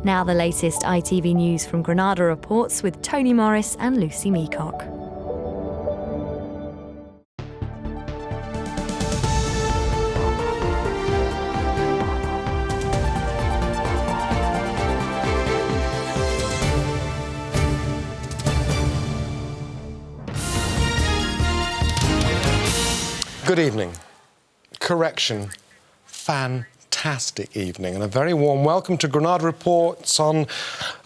Now the latest ITV News from Granada reports with Tony Morris and Lucy Meacock. Good evening. Correction. Fantastic evening and a very warm welcome to Granada Reports on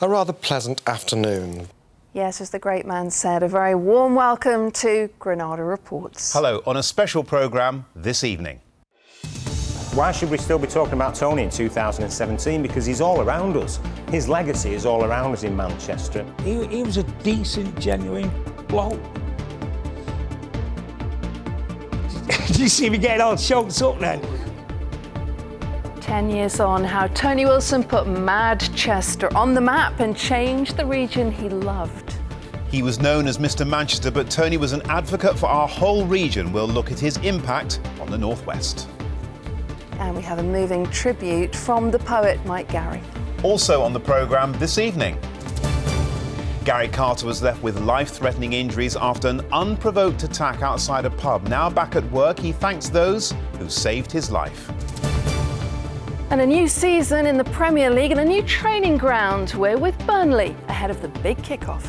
a rather pleasant afternoon. Yes, as the great man said, a very warm welcome to Granada Reports. Hello, on a special programme this evening. Why should we still be talking about Tony in 2017? Because he's all around us. His legacy is all around us in Manchester. He was a decent, genuine bloke. Did you see me getting all choked up then? 10 years on, how Tony Wilson put Manchester on the map and changed the region he loved. He was known as Mr. Manchester, but Tony was an advocate for our whole region. We'll look at his impact on the North West. And we have a moving tribute from the poet Mike Garry. Also on the programme this evening, Gary Carter was left with life-threatening injuries after an unprovoked attack outside a pub. Now back at work, he thanks those who saved his life. And a new season in the Premier League and a new training ground. We're with Burnley ahead of the big kickoff.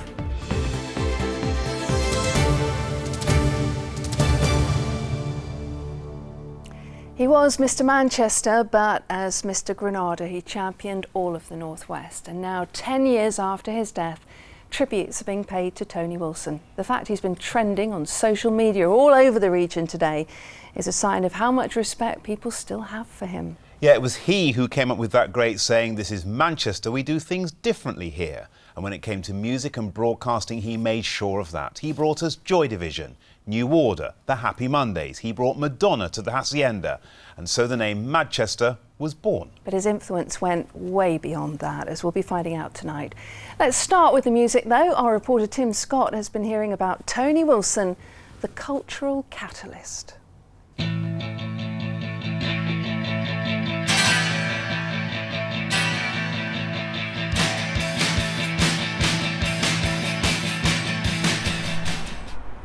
He was Mr. Manchester, but as Mr. Granada, he championed all of the North West. And now, 10 years after his death, tributes are being paid to Tony Wilson. The fact he's been trending on social media all over the region today is a sign of how much respect people still have for him. Yeah, it was he who came up with that great saying, "This is Manchester, we do things differently here." And when it came to music and broadcasting, he made sure of that. He brought us Joy Division, New Order, the Happy Mondays. He brought Madonna to the Hacienda. And so the name Manchester was born. But his influence went way beyond that, as we'll be finding out tonight. Let's start with the music, though. Our reporter Tim Scott has been hearing about Tony Wilson, the cultural catalyst.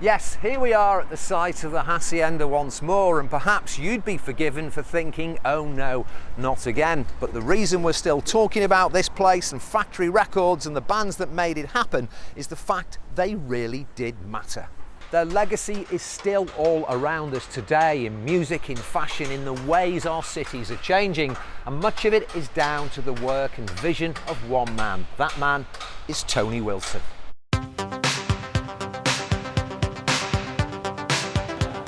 Yes, here we are at the site of the Hacienda once more, and perhaps you'd be forgiven for thinking, oh no, not again. But the reason we're still talking about this place and Factory Records and the bands that made it happen is the fact they really did matter. Their legacy is still all around us today, in music, in fashion, in the ways our cities are changing, and much of it is down to the work and vision of one man. That man is Tony Wilson.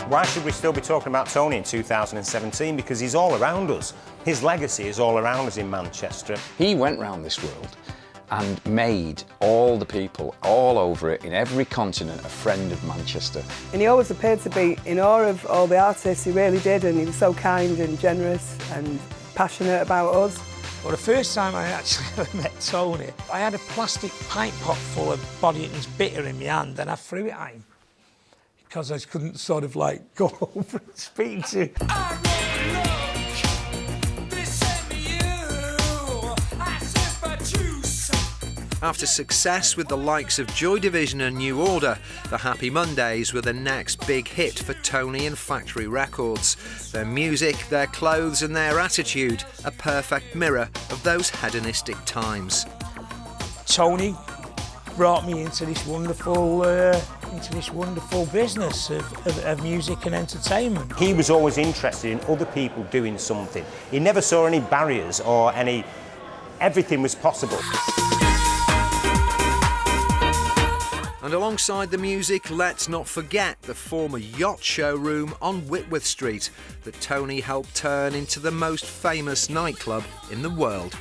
Why should we still be talking about Tony in 2017? Because he's all around us. His legacy is all around us in Manchester. He went round this world and made all the people all over it, in every continent, a friend of Manchester. And he always appeared to be in awe of all the artists, he really did, and he was so kind and generous and passionate about us. Well, the first time I actually ever met Tony, I had a plastic pint pot full of Body Eaton's bitter in my hand and I threw it at him. Because I couldn't sort of like go over and speak to him. After success with the likes of Joy Division and New Order, the Happy Mondays were the next big hit for Tony and Factory Records. Their music, their clothes and their attitude, a perfect mirror of those hedonistic times. Tony brought me into this wonderful business of music and entertainment. He was always interested in other people doing something. He never saw any barriers or everything was possible. And alongside the music, let's not forget the former yacht showroom on Whitworth Street that Tony helped turn into the most famous nightclub in the world.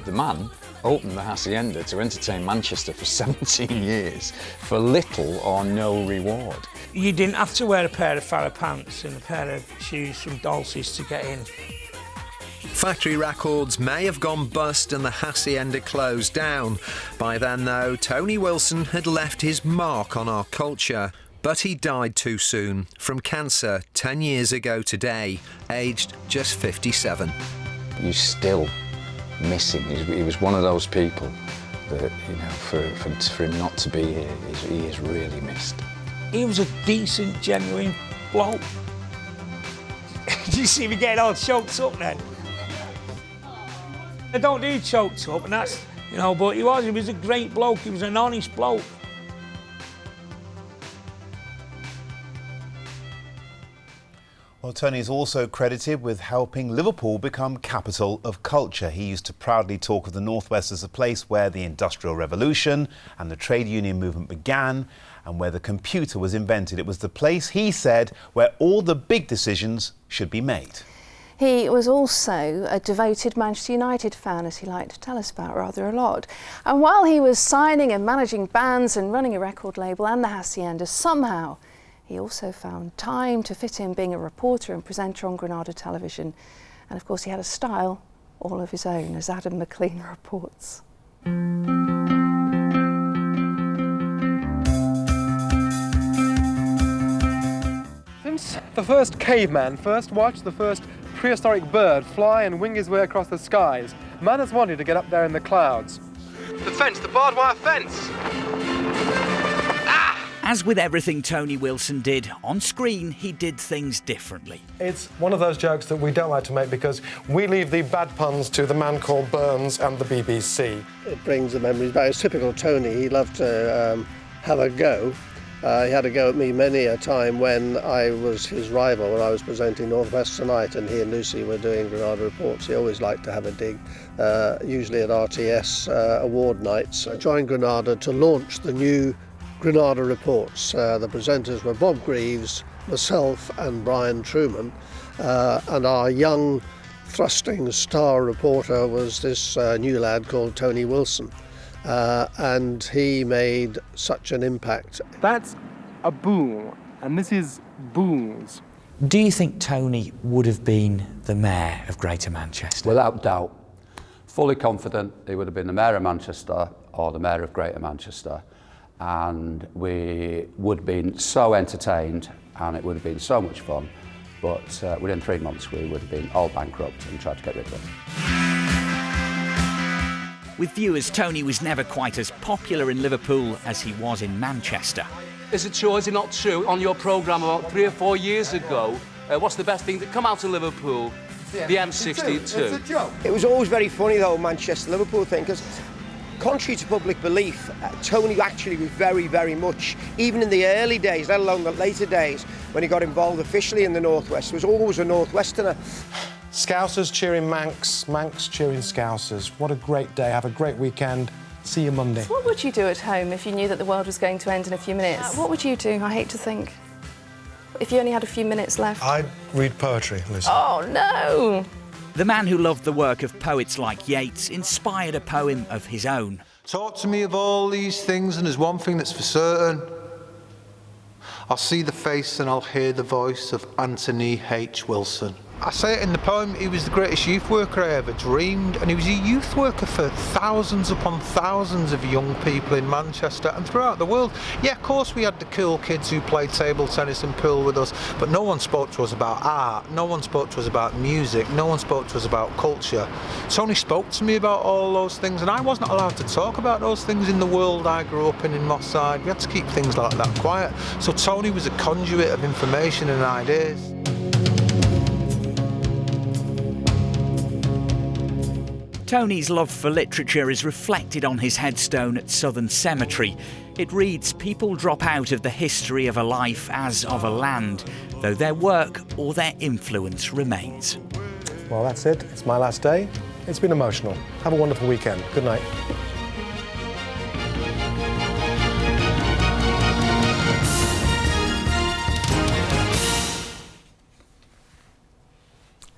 The man opened the Hacienda to entertain Manchester for 17 years for little or no reward. You didn't have to wear a pair of Farrah pants and a pair of shoes from Dulce's to get in. Factory Records may have gone bust and the Hacienda closed down. By then, though, Tony Wilson had left his mark on our culture. But he died too soon, from cancer 10 years ago today, aged just 57. You still miss him. He was one of those people that, you know, for him not to be here, he is really missed. He was a decent, genuine bloke. Did you see me getting all choked up then? I don't do choked up, and that's, you know, but he was a great bloke, he was an honest bloke. Well, Tony is also credited with helping Liverpool become capital of culture. He used to proudly talk of the North West as a place where the Industrial Revolution and the trade union movement began and where the computer was invented. It was the place, he said, where all the big decisions should be made. He was also a devoted Manchester United fan, as he liked to tell us about rather a lot. And while he was signing and managing bands and running a record label and the Hacienda, somehow he also found time to fit in being a reporter and presenter on Granada television. And of course he had a style all of his own, as Adam McLean reports. Since the first caveman first watched the first prehistoric bird fly and wing his way across the skies, man has wanted to get up there in the clouds. The fence, the barbed wire fence! As with everything Tony Wilson did, on screen he did things differently. It's one of those jokes that we don't like to make because we leave the bad puns to the man called Burns and the BBC. It brings the memories back. It's typical Tony. He loved to have a go. He had a go at me many a time when I was his rival, when I was presenting North West Tonight and he and Lucy were doing Granada reports. He always liked to have a dig, usually at RTS award nights. I joined Granada to launch the new Granada reports. The presenters were Bob Greaves, myself and Brian Truman, and our young thrusting star reporter was this new lad called Tony Wilson. And he made such an impact. That's a boom, and this is booms. Do you think Tony would have been the mayor of Greater Manchester? Without doubt. Fully confident he would have been the mayor of Manchester or the mayor of Greater Manchester. And we would have been so entertained and it would have been so much fun. But within 3 months we would have been all bankrupt and tried to get rid of it. With viewers, Tony was never quite as popular in Liverpool as he was in Manchester. Is it true, is it not true, on your programme about 3 or 4 years ago, what's the best thing that come out of Liverpool? The M62. It's a joke. It was always very funny, though, Manchester-Liverpool thing, because contrary to public belief, Tony actually was very, very much, even in the early days, let alone the later days, when he got involved officially in the North West, was always a North Westerner. Scousers cheering Manx, Manx cheering Scousers. What a great day. Have a great weekend. See you Monday. So what would you do at home if you knew that the world was going to end in a few minutes? What would you do? I hate to think. If you only had a few minutes left. I'd read poetry, Lucy. Oh, no! The man who loved the work of poets like Yeats inspired a poem of his own. Talk to me of all these things and there's one thing that's for certain. I'll see the face and I'll hear the voice of Anthony H. Wilson. I say it in the poem, he was the greatest youth worker I ever dreamed, and he was a youth worker for thousands upon thousands of young people in Manchester and throughout the world. Yeah, of course we had the cool kids who played table tennis and pool with us, but no one spoke to us about art, no one spoke to us about music, no one spoke to us about culture. Tony spoke to me about all those things, and I wasn't allowed to talk about those things in the world I grew up in Moss Side. We had to keep things like that quiet. So Tony was a conduit of information and ideas. Tony's love for literature is reflected on his headstone at Southern Cemetery. It reads, "People drop out of the history of a life as of a land, though their work or their influence remains." Well, that's it. It's my last day. It's been emotional. Have a wonderful weekend. Good night.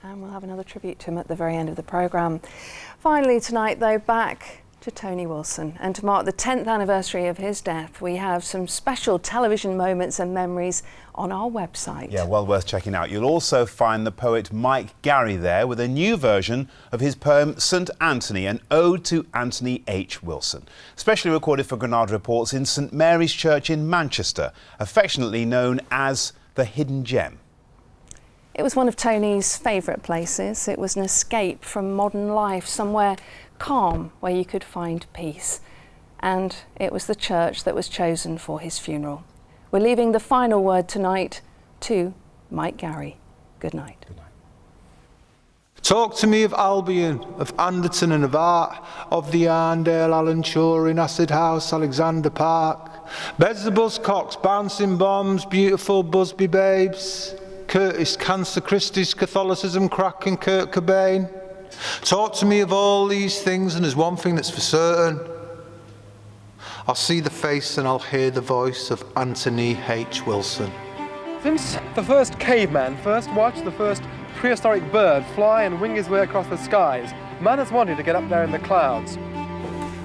And we'll have another tribute to him at the very end of the programme. Finally tonight, though, back to Tony Wilson. And to mark the 10th anniversary of his death, we have some special television moments and memories on our website. Yeah, well worth checking out. You'll also find the poet Mike Gary there with a new version of his poem St Anthony, an ode to Anthony H. Wilson. Specially recorded for Granada Reports in St Mary's Church in Manchester, affectionately known as the Hidden Gem. It It was one of Tony's favourite places. It was an escape from modern life, somewhere calm where you could find peace. And it was the church that was chosen for his funeral. We're leaving the final word tonight to Mike Gary. Good night. Good night. Talk to me of Albion, of Anderton and of Art, of the Arndale, Alan Turing, Acid House, Alexander Park, Beds the Buzzcocks, Bouncing Bombs, Beautiful Busby Babes, Curtis, Cancer Christie's, Catholicism, Crack and Kurt Cobain. Talk to me of all these things, and there's one thing that's for certain. I'll see the face and I'll hear the voice of Anthony H. Wilson. Since the first caveman first watched the first prehistoric bird fly and wing his way across the skies, man has wanted to get up there in the clouds.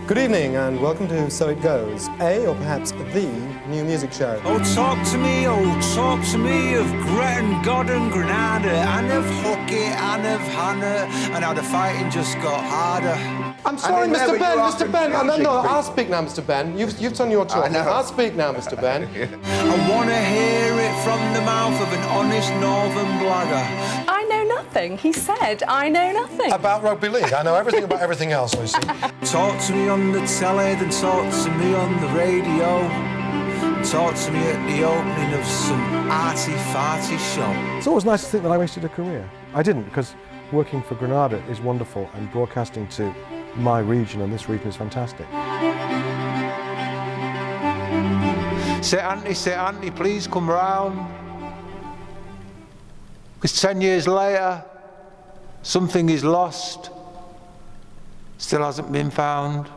Good evening and welcome to So It Goes, a or perhaps the new music show. Oh, talk to me of Gretton, God and Granada, and of Hockey, and of Hannah, and how the fighting just got harder. I'm sorry, Mr. Ben, Mr. Ben. No, I'll speak now, Mr. Ben. You've done your talk. I'll speak now, Mr. Ben. I want to hear it from the mouth of an honest northern blagger. I know nothing. He said, I know nothing. About rugby league. I know everything about everything else, Lucy. Talk to me on the telly, then talk to me on the radio. Talk to me at the opening of some arty-farty show. It's always nice to think that I wasted a career. I didn't, because working for Granada is wonderful and broadcasting to my region and this region is fantastic. Say, Auntie, please come round. Because 10 years later, something is lost, still hasn't been found.